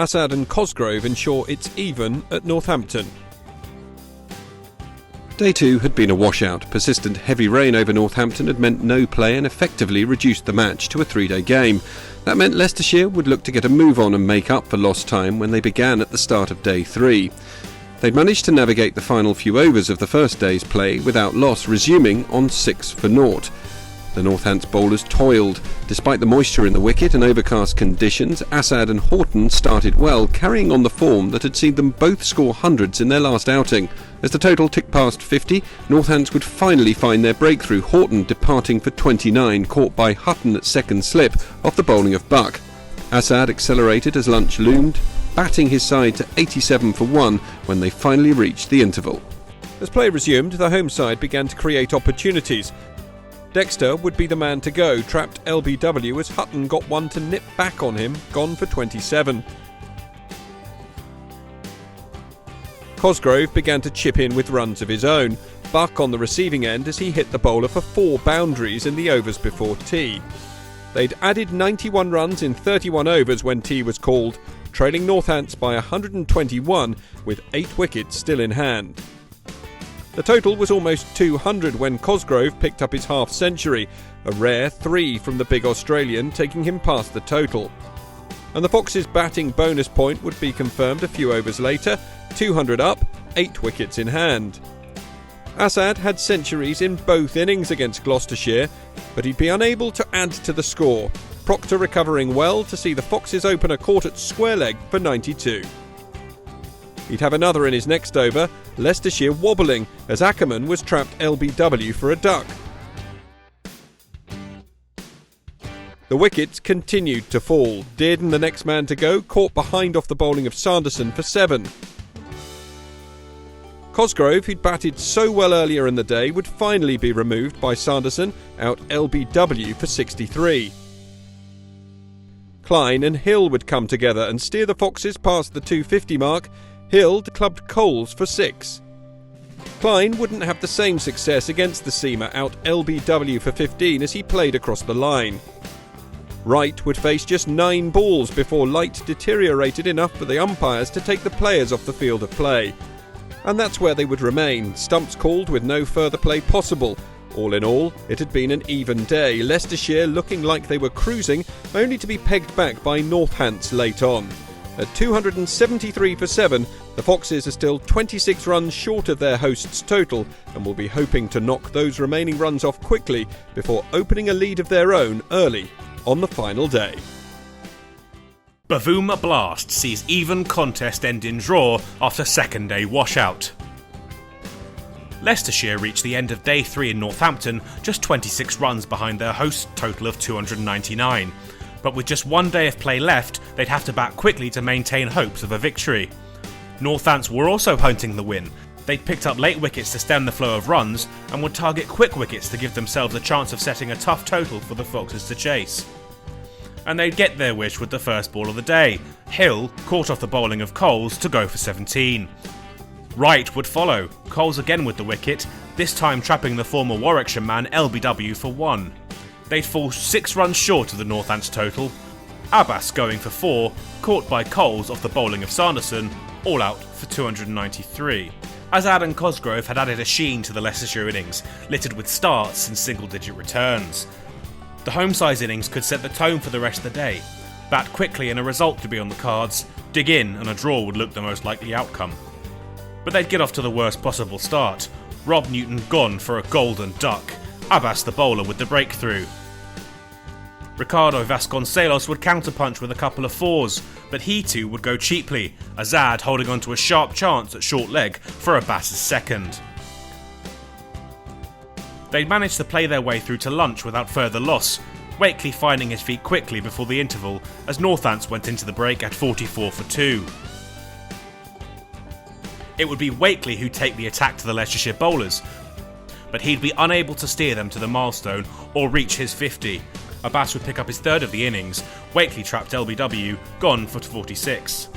Assad and Cosgrove ensure it's even at Northampton. Day 2 had been a washout. Persistent heavy rain over Northampton had meant no play and effectively reduced the match to a 3-day game. That meant Leicestershire would look to get a move on and make up for lost time when they began at the start of Day 3. They'd managed to navigate the final few overs of the first day's play without loss, resuming on 6-0. The Northants bowlers toiled. Despite the moisture in the wicket and overcast conditions, Assad and Houghton started well, carrying on the form that had seen them both score hundreds in their last outing. As the total ticked past 50, Northants would finally find their breakthrough, Houghton departing for 29, caught by Hutton at second slip off the bowling of Buck. Assad accelerated as lunch loomed, batting his side to 87 for 1 when they finally reached the interval. As play resumed, the home side began to create opportunities. Dexter would be the man to go, trapped LBW as Hutton got one to nip back on him, gone for 27. Cosgrove began to chip in with runs of his own, Buck on the receiving end as he hit the bowler for 4 boundaries in the overs before tea. They'd added 91 runs in 31 overs when tea was called, trailing Northants by 121 with 8 wickets still in hand. The total was almost 200 when Cosgrove picked up his half-century, a rare 3 from the big Australian, taking him past the total. And the Foxes' batting bonus point would be confirmed a few overs later, 200 up, 8 wickets in hand. Assad had centuries in both innings against Gloucestershire, but he'd be unable to add to the score, Proctor recovering well to see the Foxes opener caught at square leg for 92. He'd have another in his next over, Leicestershire wobbling as Ackerman was trapped LBW for a duck. The wickets continued to fall. Dearden, the next man to go, caught behind off the bowling of Sanderson for 7. Cosgrove, who'd batted so well earlier in the day, would finally be removed by Sanderson, out LBW for 63. Klein and Hill would come together and steer the Foxes past the 250 mark. Hill clubbed Coles for 6. Klein wouldn't have the same success against the seamer, out LBW for 15 as he played across the line. Wright would face just 9 balls before light deteriorated enough for the umpires to take the players off the field of play. And that's where they would remain, stumps called with no further play possible. All in all, it had been an even day, Leicestershire looking like they were cruising, only to be pegged back by Northants late on. At 273 for 7, the Foxes are still 26 runs short of their hosts' total and will be hoping to knock those remaining runs off quickly before opening a lead of their own early on the final day. Bavuma blast sees even contest end in draw after second day washout. Leicestershire reached the end of Day 3 in Northampton just 26 runs behind their hosts' total of 299. But with just 1 day of play left, they'd have to bat quickly to maintain hopes of a victory. Northants were also hunting the win. They'd picked up late wickets to stem the flow of runs and would target quick wickets to give themselves a chance of setting a tough total for the Foxes to chase. And they'd get their wish with the first ball of the day. Hill caught off the bowling of Coles to go for 17. Wright would follow, Coles again with the wicket, this time trapping the former Warwickshire man LBW for 1. They'd fall 6 runs short of the Northants total. Abbas going for 4, caught by Coles off the bowling of Sanderson, all out for 293. Assad and Cosgrove had added a sheen to the Leicestershire innings, littered with starts and single-digit returns. The home side's innings could set the tone for the rest of the day. Bat quickly and a result could be on the cards, dig in and a draw would look the most likely outcome. But they'd get off to the worst possible start. Rob Newton gone for a golden duck, Abbas the bowler with the breakthrough. Ricardo Vasconcelos would counterpunch with a couple of 4s, but he too would go cheaply, Assad holding on to a sharp chance at short leg for Abbas's second. They'd managed to play their way through to lunch without further loss, Wakely finding his feet quickly before the interval as Northants went into the break at 44 for 2. It would be Wakely who'd take the attack to the Leicestershire bowlers, but he'd be unable to steer them to the milestone or reach his 50. Abbas would pick up his third of the innings, Wakely trapped LBW, gone for 46.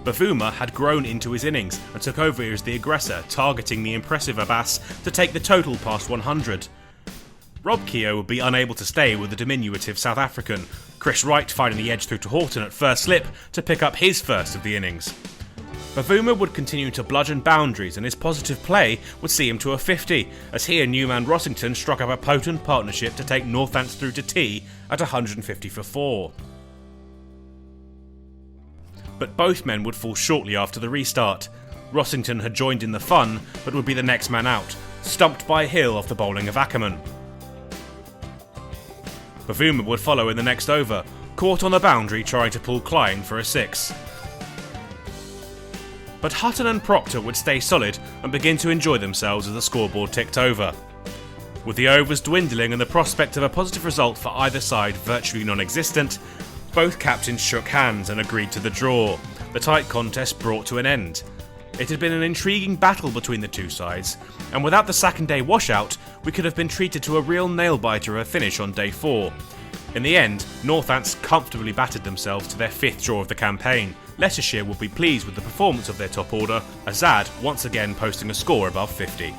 Bavuma had grown into his innings and took over as the aggressor, targeting the impressive Abbas to take the total past 100. Rob Keogh would be unable to stay with the diminutive South African, Chris Wright finding the edge through to Horton at first slip to pick up his first of the innings. Bavuma would continue to bludgeon boundaries, and his positive play would see him to a 50, as he and Newman Rossington struck up a potent partnership to take Northants through to tea at 150 for 4. But both men would fall shortly after the restart. Rossington had joined in the fun, but would be the next man out, stumped by Hill off the bowling of Ackerman. Bavuma would follow in the next over, caught on the boundary trying to pull Klein for a 6. But Hutton and Proctor would stay solid and begin to enjoy themselves as the scoreboard ticked over. With the overs dwindling and the prospect of a positive result for either side virtually non-existent, both captains shook hands and agreed to the draw, the tight contest brought to an end. It had been an intriguing battle between the two sides, and without the second day washout, we could have been treated to a real nail-biter of a finish on day 4. In the end, Northants comfortably battered themselves to their 5th draw of the campaign. Leicestershire would be pleased with the performance of their top order, Azad once again posting a score above 50.